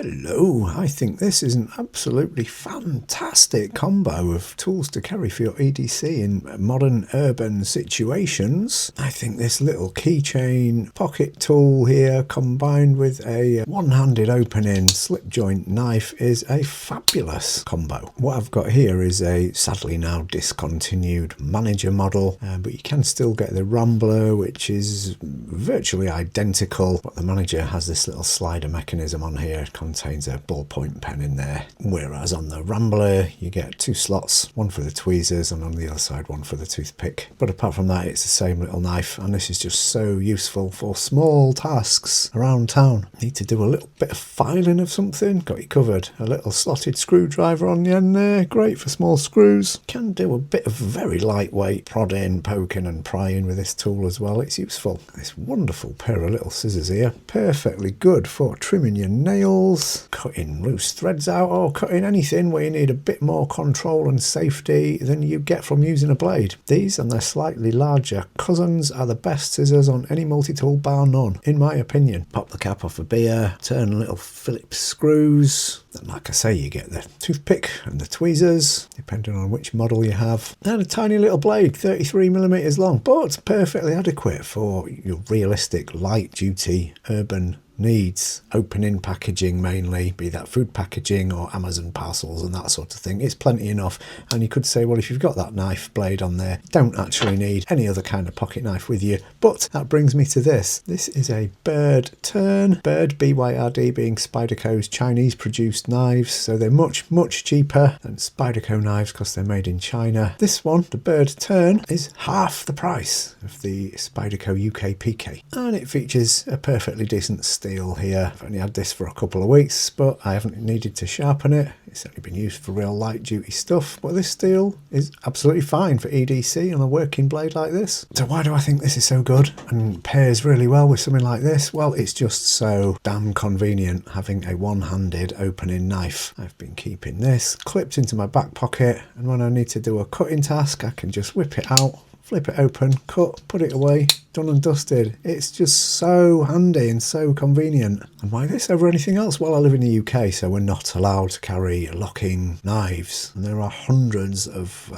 Hello, I think this is an absolutely fantastic combo of tools to carry for your EDC in modern urban situations. I think this little keychain pocket tool here combined with a one-handed opening slip joint knife is a fabulous combo. What I've got here is a sadly now discontinued manager model, but you can still get the Rambler, which is virtually identical, but the manager has this little slider mechanism on here. It contains a ballpoint pen in there, whereas on the Rambler you get two slots, one for the tweezers and on the other side one for the toothpick. But apart from that, it's the same little knife, and this is just so useful for small tasks around town. Need to do a little bit of filing of something, got you covered. A little slotted screwdriver on the end there, great for small screws. Can do a bit of very lightweight prodding, poking and prying with this tool as well. It's useful. This wonderful pair of little scissors here, perfectly good for trimming your nails, cutting loose threads out, or cutting anything where you need a bit more control and safety than you get from using a blade. These and their slightly larger cousins are the best scissors on any multi-tool bar none, in my opinion. Pop the cap off a beer, turn little Phillips screws, then like I say you get the toothpick and the tweezers, depending on which model you have, and a tiny little blade, 33mm long, but perfectly adequate for your realistic light duty urban needs. Opening packaging mainly, be that food packaging or Amazon parcels and that sort of thing. It's plenty enough. And you could say, well, if you've got that knife blade on there, don't actually need any other kind of pocket knife with you. But that brings me to this. This is a Bird Turn. Bird, BYRD, being Spyderco's Chinese produced knives, so they're much cheaper than Spyderco knives because they're made in China. This one, the Bird Turn, is half the price of the Spyderco UK PK, and it features a perfectly decent steel here. I've only had this for a couple of weeks, but I haven't needed to sharpen it. It's only been used for real light duty stuff, but this steel is absolutely fine for EDC on a working blade like this. So why do I think this is so good and pairs really well with something like this? Well, it's just so damn convenient having a one-handed opening knife. I've been keeping this clipped into my back pocket, and when I need to do a cutting task, I can just whip it out, flip it open, cut, put it away, done and dusted. It's just so handy and so convenient. And why this over anything else? Well, I live in the UK, so we're not allowed to carry locking knives. And there are hundreds of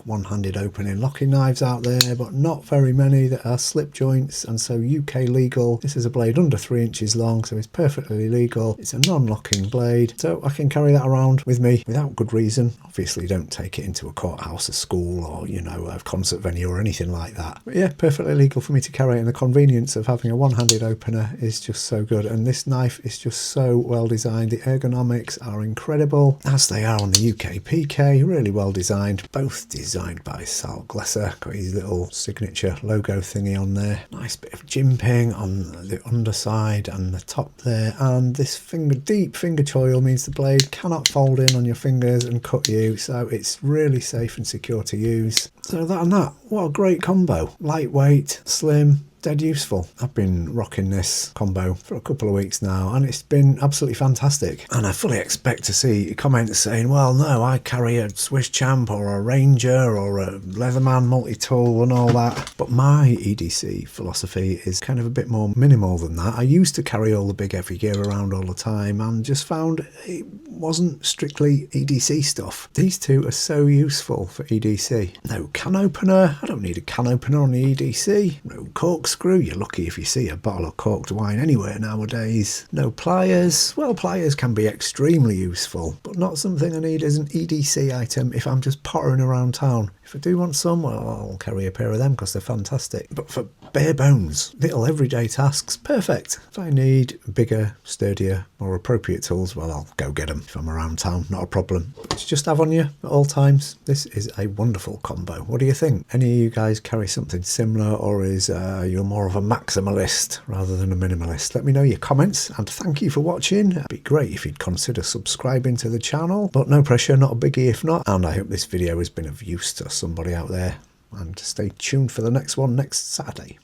one-handed opening locking knives out there, but not very many that are slip joints, and so UK legal. This is a blade under 3 inches long, so it's perfectly legal. It's a non-locking blade, so I can carry that around with me without good reason. Obviously, don't take it into a courthouse, a school, or, you know, a concert venue or anything like that. But yeah, perfectly legal for me to carry, and the convenience of having a one-handed opener is just so good. And this knife is just so well designed. The ergonomics are incredible, as they are on the UK PK. Really well designed, both designed by Sal Glesser. Got his little signature logo thingy on there. Nice bit of jimping on the underside and the top there, and this deep finger choil means the blade cannot fold in on your fingers and cut you, so it's really safe and secure to use. So that and that, what a great combo. Lightweight, slim, dead useful. I've been rocking this combo for a couple of weeks now, and it's been absolutely fantastic. And I fully expect to see comments saying, well, no, I carry a Swiss Champ or a Ranger or a Leatherman multi-tool and all that. But my EDC philosophy is kind of a bit more minimal than that. I used to carry all the big heavy gear around all the time and just found it wasn't strictly EDC stuff. These two are so useful for EDC. No can opener. I don't need a can opener on the EDC. No corkscrew. You're lucky if you see a bottle of corked wine anywhere nowadays. No pliers. Well, pliers can be extremely useful, but not something I need as an EDC item if I'm just pottering around town. If I do want some, well, I'll carry a pair of them because they're fantastic. But for bare bones, little everyday tasks, perfect. If I need bigger, sturdier, more appropriate tools, well, I'll go get them if I'm around town, not a problem. But to just have on you at all times, this is a wonderful combo. What do you think? Any of you guys carry something similar, or is you're more of a maximalist rather than a minimalist? Let me know your comments, and thank you for watching. It'd be great if you'd consider subscribing to the channel, but no pressure, not a biggie if not. And I hope this video has been of use to somebody out there, and stay tuned for the next one next Saturday.